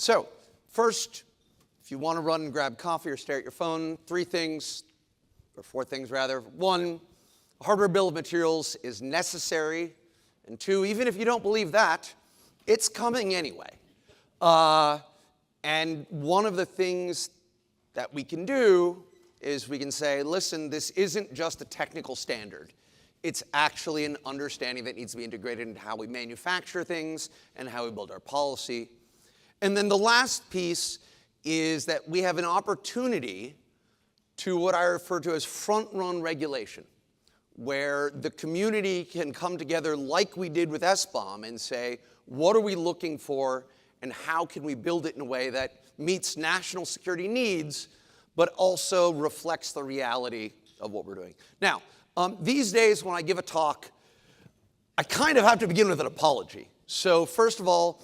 So first, if you want to run and grab coffee or stare at your phone, three things, or four things rather. One, a hardware bill of materials is necessary. And two, even if you don't believe that, it's coming anyway. And one of the things that we can do is we can say, listen, this isn't just a technical standard. It's actually an understanding that needs to be integrated into how we manufacture things and how we build our policy. And then the last piece is that we have an opportunity to what I refer to as front-run regulation, where the community can come together like we did with SBOM and say, what are we looking for and how can we build it in a way that meets national security needs but also reflects the reality of what we're doing. Now, these days when I give a talk, I kind of have to begin with an apology. So first of all,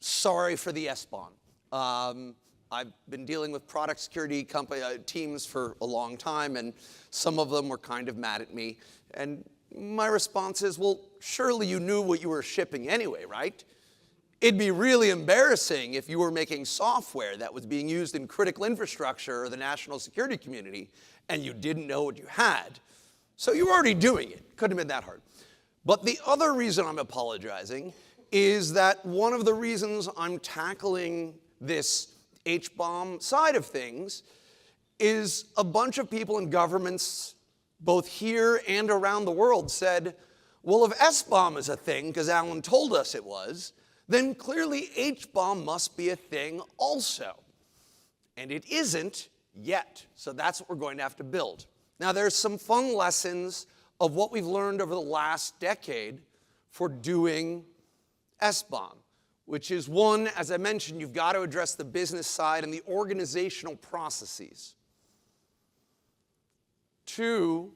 sorry for the SBOM. I've been dealing with product security teams for a long time, and some of them were kind of mad at me. And my response is, well, surely you knew what you were shipping anyway, right? It'd be really embarrassing if you were making software that was being used in critical infrastructure or the national security community, and you didn't know what you had. So you were already doing it. Couldn't have been that hard. But the other reason I'm apologizing is that one of the reasons I'm tackling this H-BOM side of things is a bunch of people in governments, both here and around the world, said, well, if SBOM is a thing, because Allan told us it was, then clearly H-BOM must be a thing also. And it isn't yet. So that's what we're going to have to build. Now, there's some fun lessons of what we've learned over the last decade for doing SBOM, which is one, as I mentioned, you've got to address the business side and the organizational processes. Two,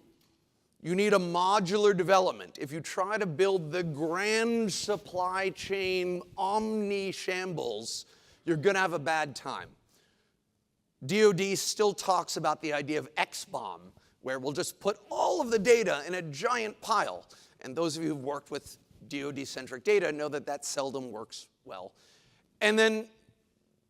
you need a modular development. If you try to build the grand supply chain omni-shambles, you're going to have a bad time. DoD still talks about the idea of X-BOM, where we'll just put all of the data in a giant pile. And those of you who've worked with DoD-centric data know that that seldom works well. And then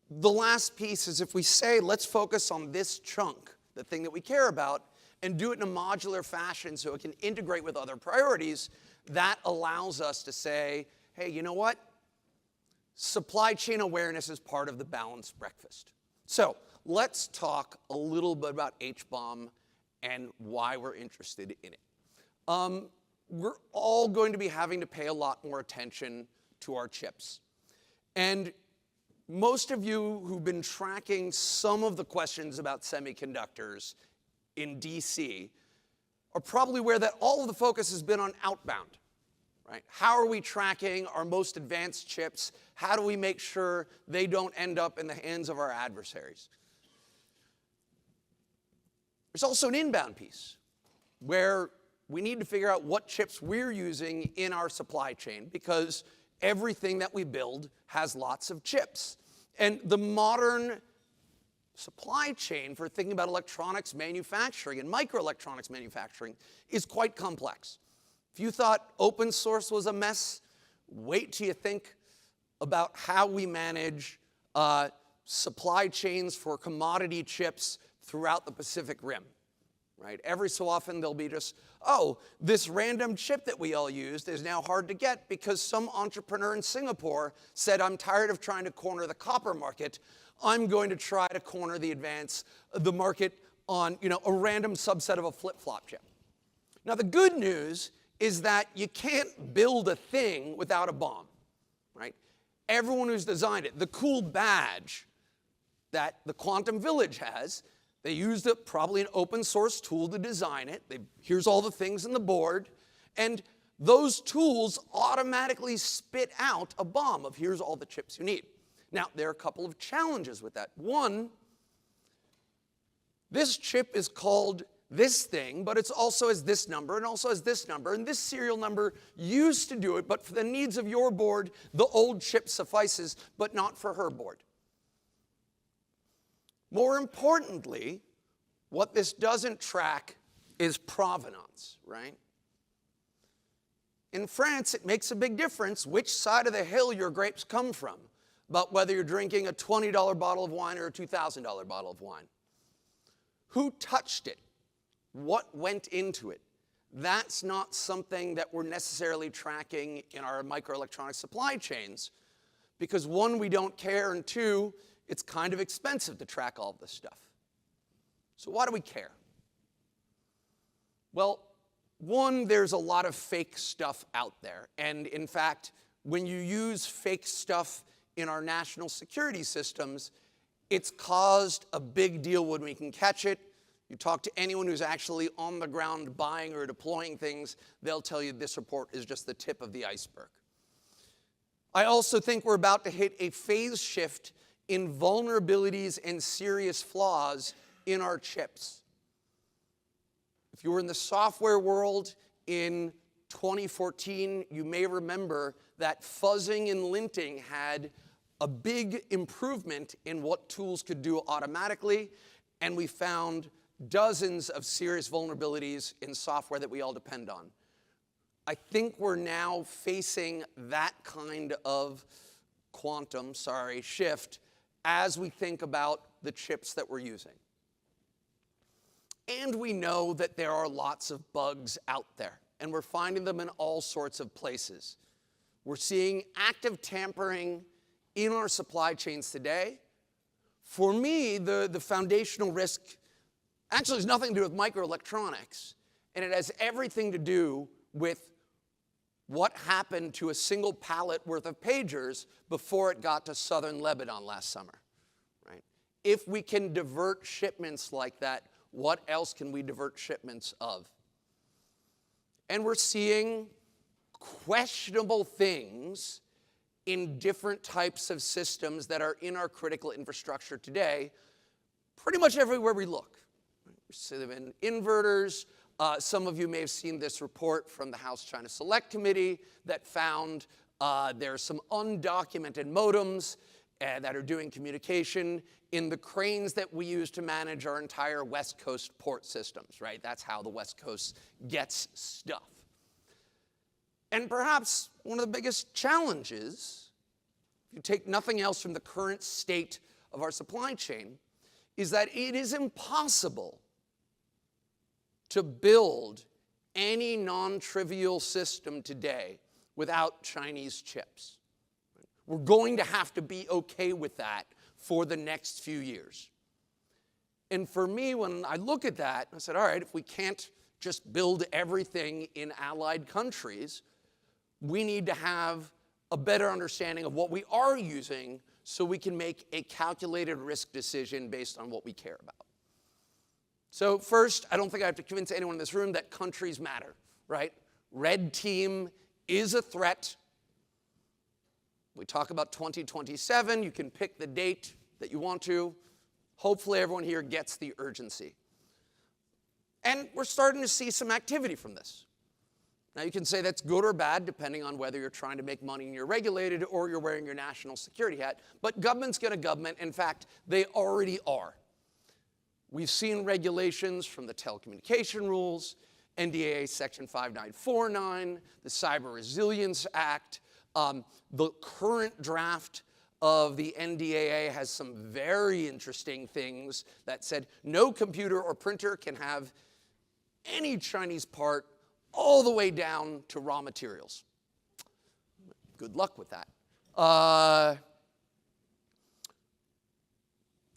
the last piece is if we say, let's focus on this chunk, the thing that we care about, and do it in a modular fashion so it can integrate with other priorities, that allows us to say, hey, you know what? Supply chain awareness is part of the balanced breakfast. So let's talk a little bit about H-BOM and why we're interested in it. We're all going to be having to pay a lot more attention to our chips. And most of you who've been tracking some of the questions about semiconductors in DC are probably aware that all of the focus has been on outbound, right? How are we tracking our most advanced chips? How do we make sure they don't end up in the hands of our adversaries? There's also an inbound piece where we need to figure out what chips we're using in our supply chain because everything that we build has lots of chips. And the modern supply chain for thinking about electronics manufacturing and microelectronics manufacturing is quite complex. If you thought open source was a mess, wait till you think about how we manage supply chains for commodity chips throughout the Pacific Rim. Right? Every so often there'll be just, oh, this random chip that we all used is now hard to get because some entrepreneur in Singapore said, I'm tired of trying to corner the copper market. I'm going to try to corner the market on a random subset of a flip-flop chip. Now the good news is that you can't build a thing without a bomb. Right? Everyone who's designed it, the cool badge that the Quantum Village has, they used probably an open source tool to design it. Here's all the things in the board. And those tools automatically spit out a bomb of here's all the chips you need. Now, there are a couple of challenges with that. One, this chip is called this thing, but it also has this number and also has this number. And this serial number used to do it, but for the needs of your board, the old chip suffices, but not for her board. More importantly, what this doesn't track is provenance, right? In France, it makes a big difference which side of the hill your grapes come from. about whether you're drinking a $20 bottle of wine or a $2,000 bottle of wine. Who touched it? What went into it? That's not something that we're necessarily tracking in our microelectronic supply chains because one, we don't care, and two, it's kind of expensive to track all of this stuff. So why do we care? Well, one, there's a lot of fake stuff out there. And in fact, when you use fake stuff in our national security systems, it's caused a big deal when we can catch it. You talk to anyone who's actually on the ground buying or deploying things, they'll tell you this report is just the tip of the iceberg. I also think we're about to hit a phase shift in vulnerabilities and serious flaws in our chips. If you were in the software world in 2014, you may remember that fuzzing and linting had a big improvement in what tools could do automatically, and we found dozens of serious vulnerabilities in software that we all depend on. I think we're now facing that kind of shift as we think about the chips that we're using. And we know that there are lots of bugs out there, and we're finding them in all sorts of places. We're seeing active tampering in our supply chains today. For me, the foundational risk actually has nothing to do with microelectronics, and it has everything to do with what happened to a single pallet worth of pagers before it got to southern Lebanon last summer, right? If we can divert shipments like that, what else can we divert shipments of? And we're seeing questionable things in different types of systems that are in our critical infrastructure today, pretty much everywhere we look. We see them in inverters. Some of you may have seen this report from the House China Select Committee that found there are some undocumented modems that are doing communication in the cranes that we use to manage our entire West Coast port systems, right? That's how the West Coast gets stuff. And perhaps one of the biggest challenges, if you take nothing else from the current state of our supply chain, is that it is impossible to build any non-trivial system today without Chinese chips. We're going to have to be okay with that for the next few years. And for me, when I look at that, I said, all right, if we can't just build everything in allied countries, we need to have a better understanding of what we are using so we can make a calculated risk decision based on what we care about. So first, I don't think I have to convince anyone in this room that countries matter, right? Red team is a threat. We talk about 2027. You can pick the date that you want to. Hopefully everyone here gets the urgency. And we're starting to see some activity from this. Now you can say that's good or bad depending on whether you're trying to make money and you're regulated or you're wearing your national security hat. But government's going to government. In fact, they already are. We've seen regulations from the telecommunication rules, NDAA Section 5949, the Cyber Resilience Act. The current draft of the NDAA has some very interesting things that said no computer or printer can have any Chinese part all the way down to raw materials. Good luck with that.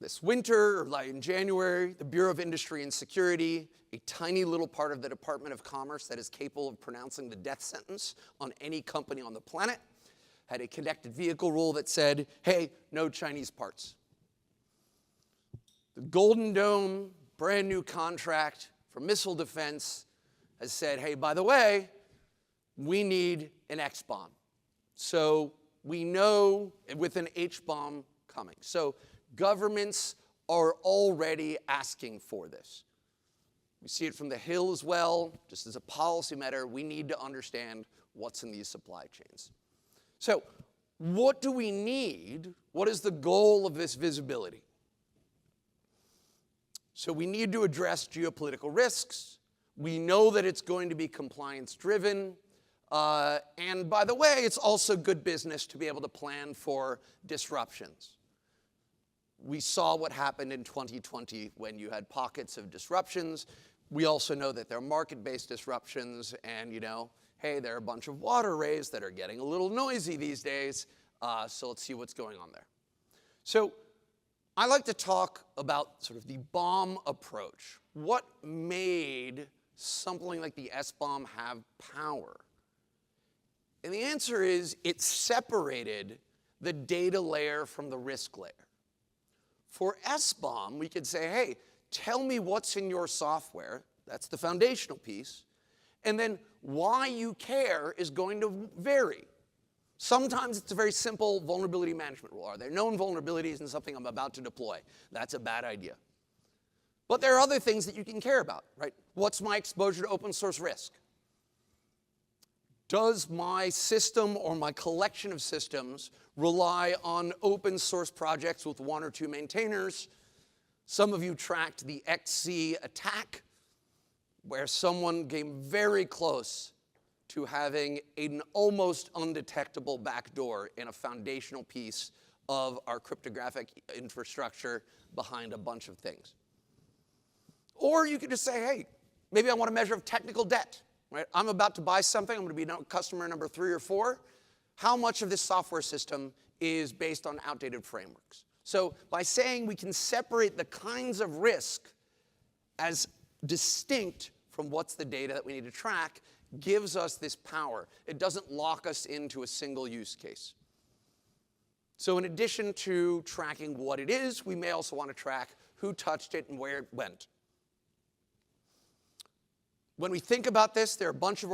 This winter, or like in January, the Bureau of Industry and Security, a tiny little part of the Department of Commerce that is capable of pronouncing the death sentence on any company on the planet, had a connected vehicle rule that said, hey, no Chinese parts. The Golden Dome, brand new contract for missile defense, has said, hey, by the way, we need an X-BOM. So we know with an H-BOM coming. So governments are already asking for this. We see it from the Hill as well. Just as a policy matter, we need to understand what's in these supply chains. So what do we need? What is the goal of this visibility? So we need to address geopolitical risks. We know that it's going to be compliance-driven. And by the way, it's also good business to be able to plan for disruptions. We saw what happened in 2020 when you had pockets of disruptions. We also know that there are market-based disruptions, and hey, there are a bunch of water arrays that are getting a little noisy these days, so let's see what's going on there. So I like to talk about sort of the BOM approach. What made something like the SBOM have power? And the answer is it separated the data layer from the risk layer. For SBOM, we could say, hey, tell me what's in your software. That's the foundational piece. And then why you care is going to vary. Sometimes it's a very simple vulnerability management rule. Are there known vulnerabilities in something I'm about to deploy? That's a bad idea. But there are other things that you can care about, right? What's my exposure to open source risk? Does my system or my collection of systems rely on open source projects with 1 or 2 maintainers? Some of you tracked the XC attack, where someone came very close to having an almost undetectable backdoor in a foundational piece of our cryptographic infrastructure behind a bunch of things. Or you could just say, hey, maybe I want a measure of technical debt. Right? I'm about to buy something. I'm going to be customer number 3 or 4. How much of this software system is based on outdated frameworks? So by saying we can separate the kinds of risk as distinct from what's the data that we need to track gives us this power. It doesn't lock us into a single use case. So in addition to tracking what it is, we may also want to track who touched it and where it went. When we think about this, there are a bunch of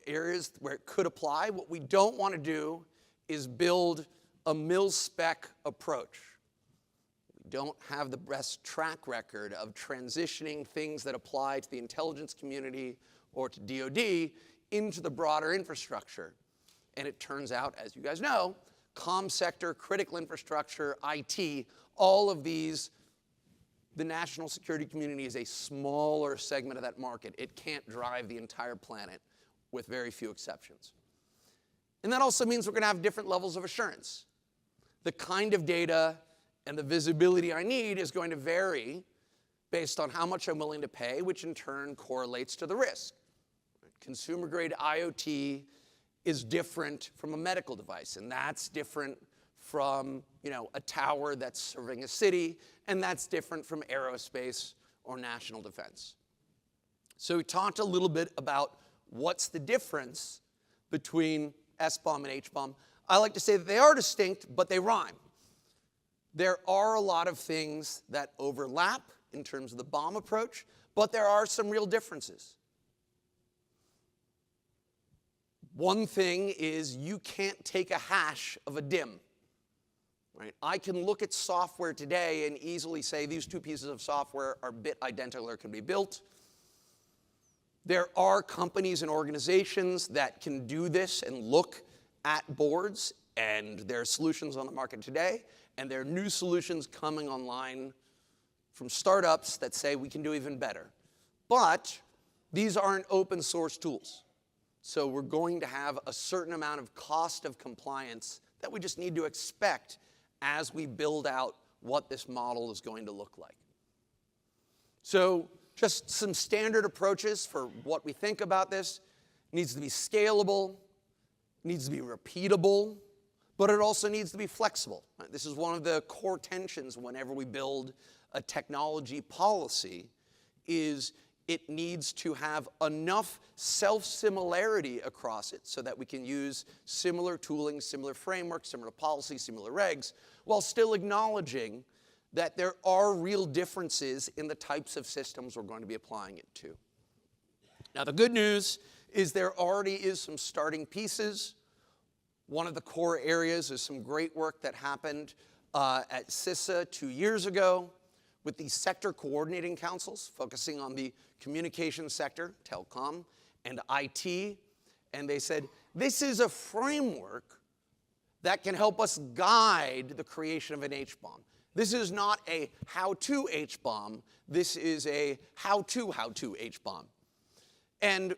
areas where it could apply. What we don't want to do is build a mil-spec approach. We don't have the best track record of transitioning things that apply to the intelligence community or to DoD into the broader infrastructure. And it turns out, as you guys know, comm sector, critical infrastructure, IT, all of these, the national security community is a smaller segment of that market. It can't drive the entire planet with very few exceptions. And that also means we're going to have different levels of assurance. The kind of data and the visibility I need is going to vary based on how much I'm willing to pay, which in turn correlates to the risk. Consumer-grade IoT is different from a medical device, and that's different from a tower that's serving a city, and that's different from aerospace or national defense. So we talked a little bit about what's the difference between SBOM and H-BOM. I like to say that they are distinct, but they rhyme. There are a lot of things that overlap in terms of the BOM approach, but there are some real differences. One thing is you can't take a hash of a DIM. Right? I can look at software today and easily say these two pieces of software are bit identical or can be built. There are companies and organizations that can do this and look at boards, and there are solutions on the market today, and there are new solutions coming online from startups that say we can do even better. But these aren't open source tools. So we're going to have a certain amount of cost of compliance that we just need to expect as we build out what this model is going to look like. So just some standard approaches for what we think about this. It needs to be scalable, needs to be repeatable, but it also needs to be flexible. This is one of the core tensions whenever we build a technology policy, is it needs to have enough self-similarity across it so that we can use similar tooling, similar frameworks, similar policies, similar regs, while still acknowledging that there are real differences in the types of systems we're going to be applying it to. Now, the good news is there already is some starting pieces. One of the core areas is some great work that happened at CISA 2 years ago with the sector coordinating councils focusing on the communications sector, telecom, and IT. And they said, this is a framework that can help us guide the creation of an H-BOM. This is not a how-to H-BOM. This is a how-to H-BOM. And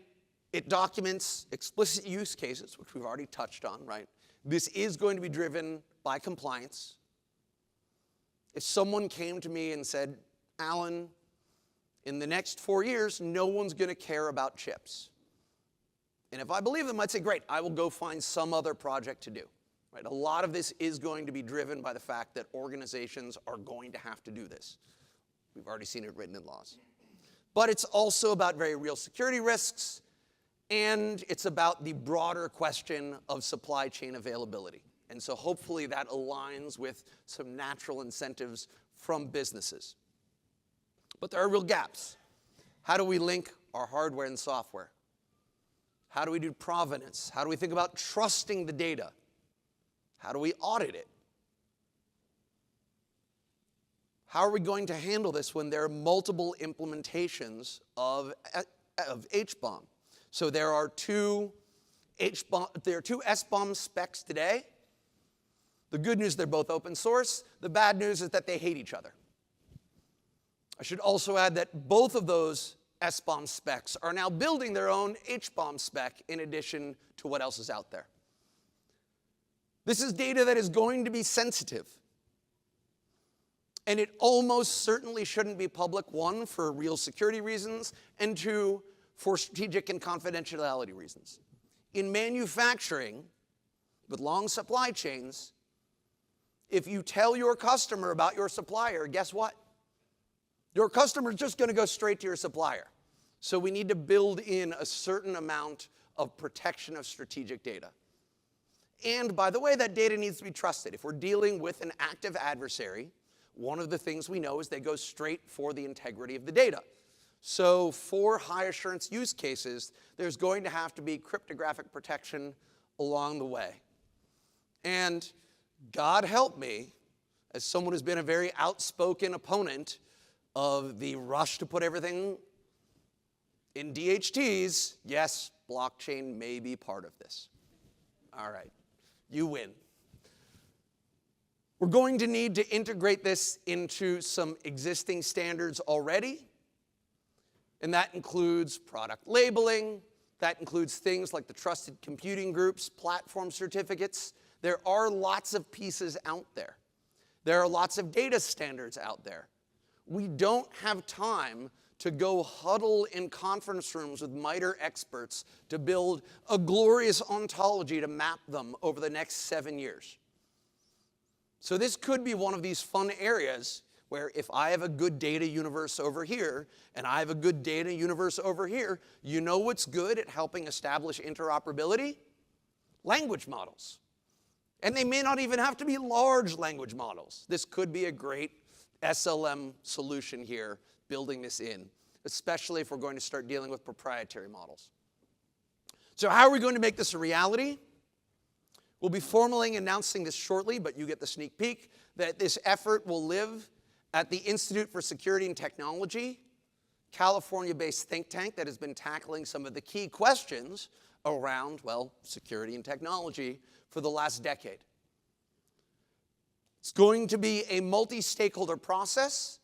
It documents explicit use cases, which we've already touched on, right? This is going to be driven by compliance. If someone came to me and said, Allan, in the next 4 years, no one's going to care about chips. And if I believe them, I'd say, great, I will go find some other project to do. Right? A lot of this is going to be driven by the fact that organizations are going to have to do this. We've already seen it written in laws. But it's also about very real security risks, and it's about the broader question of supply chain availability. And so hopefully that aligns with some natural incentives from businesses. But there are real gaps. How do we link our hardware and software? How do we do provenance? How do we think about trusting the data? How do we audit it? How are we going to handle this when there are multiple implementations of H-BOM? So there are two SBOM specs today. The good news, they're both open source. The bad news is that they hate each other. I should also add that both of those SBOM specs are now building their own H-BOM spec in addition to what else is out there. This is data that is going to be sensitive. And it almost certainly shouldn't be public, one, for real security reasons, and two, for strategic and confidentiality reasons. In manufacturing, with long supply chains, if you tell your customer about your supplier, guess what? Your customer is just going to go straight to your supplier. So we need to build in a certain amount of protection of strategic data. And by the way, that data needs to be trusted. If we're dealing with an active adversary, one of the things we know is they go straight for the integrity of the data. So for high assurance use cases, there's going to have to be cryptographic protection along the way. And God help me, as someone who's been a very outspoken opponent of the rush to put everything in DHTs, yes, blockchain may be part of this. All right, you win. We're going to need to integrate this into some existing standards already, and that includes product labeling, that includes things like the trusted computing groups, platform certificates. There are lots of pieces out there. There are lots of data standards out there. We don't have time to go huddle in conference rooms with MITRE experts to build a glorious ontology to map them over the next 7 years. So this could be one of these fun areas where if I have a good data universe over here and I have a good data universe over here, you know what's good at helping establish interoperability? Language models. And they may not even have to be large language models. This could be a great SLM solution here, building this in, especially if we're going to start dealing with proprietary models. So how are we going to make this a reality? We'll be formally announcing this shortly, but you get the sneak peek, that this effort will live at the Institute for Security and Technology, California-based think tank that has been tackling some of the key questions around, well, security and technology for the last decade. It's going to be a multi-stakeholder process,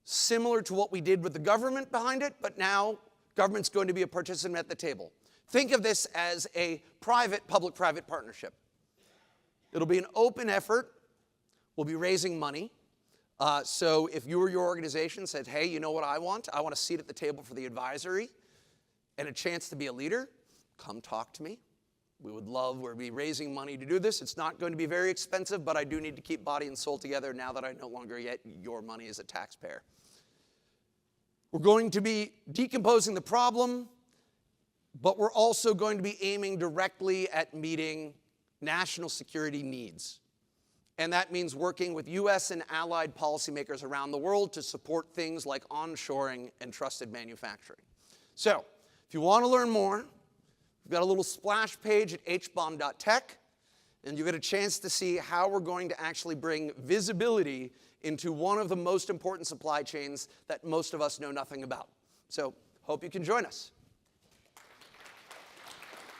similar to what we did with the government behind it, but now government's going to be a participant at the table. Think of this as a private public-private partnership. It'll be an open effort. We'll be raising money. So if you or your organization said, hey, you know what I want? I want a seat at the table for the advisory and a chance to be a leader, come talk to me. We'll be raising money to do this. It's not going to be very expensive, but I do need to keep body and soul together now that I no longer get your money as a taxpayer. We're going to be decomposing the problem, but we're also going to be aiming directly at meeting national security needs. And that means working with US and allied policymakers around the world to support things like onshoring and trusted manufacturing. So, if you want to learn more, we've got a little splash page at hbom.tech, and you get a chance to see how we're going to actually bring visibility into one of the most important supply chains that most of us know nothing about. So, hope you can join us.